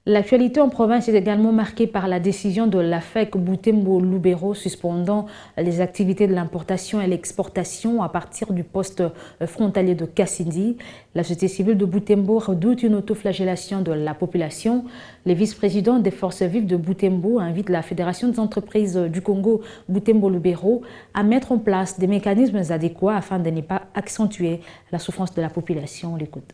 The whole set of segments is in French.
L'actualité en province est également marquée par la décision de l'AFEC Butembo-Lubero suspendant les activités de l'importation et l'exportation à partir du poste frontalier de Kassindi. La société civile de Butembo redoute une autoflagellation de la population. Les vice-présidents des forces vives de Butembo invitent la Fédération des entreprises du Congo Butembo-Lubero à mettre en place des mécanismes adéquats afin de ne pas accentuer la souffrance de la population. On l'écoute.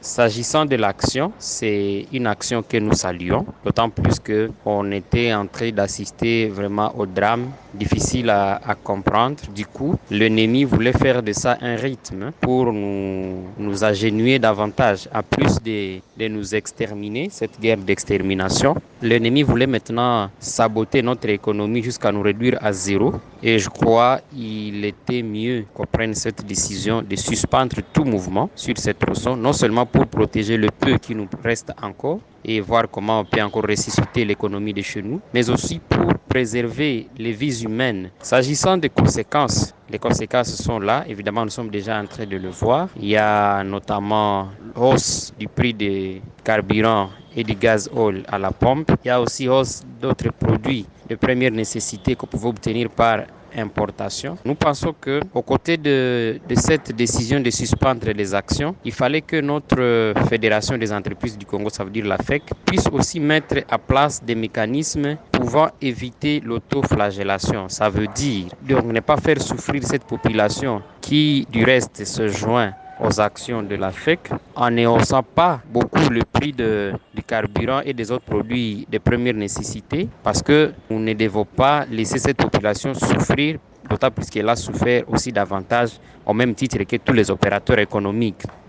S'agissant de l'action, c'est une action que nous saluons, d'autant plus qu'on était en train d'assister vraiment au drame difficile à comprendre. Du coup, l'ennemi voulait faire de ça un rythme pour nous agenouiller davantage, à plus de nous exterminer, cette guerre d'extermination. L'ennemi voulait maintenant saboter notre économie jusqu'à nous réduire à zéro. Et je crois qu'il était mieux qu'on prenne cette décision de suspendre tout mouvement sur cette tronçon, non seulement pour protéger le peu qui nous reste encore et voir comment on peut encore ressusciter l'économie de chez nous, mais aussi pour préserver les vies humaines. S'agissant des conséquences, les conséquences sont là. Évidemment, nous sommes déjà en train de le voir. Il y a notamment hausse du prix des carburants et du gazole à la pompe. Il y a aussi hausse d'autres produits de première nécessité que vous pouvez obtenir par importation. Nous pensons que, aux côtés de cette décision de suspendre les actions, il fallait que notre Fédération des entreprises du Congo, ça veut dire la FEC, puisse aussi mettre à place des mécanismes pouvant éviter l'autoflagellation. Ça veut dire donc ne pas faire souffrir cette population qui, du reste, se joint aux actions de la FEC en ne haussant pas beaucoup le prix du carburant et des autres produits de première nécessité, parce que nous ne devons pas laisser cette population souffrir, d'autant plus qu'elle a souffert aussi davantage au même titre que tous les opérateurs économiques.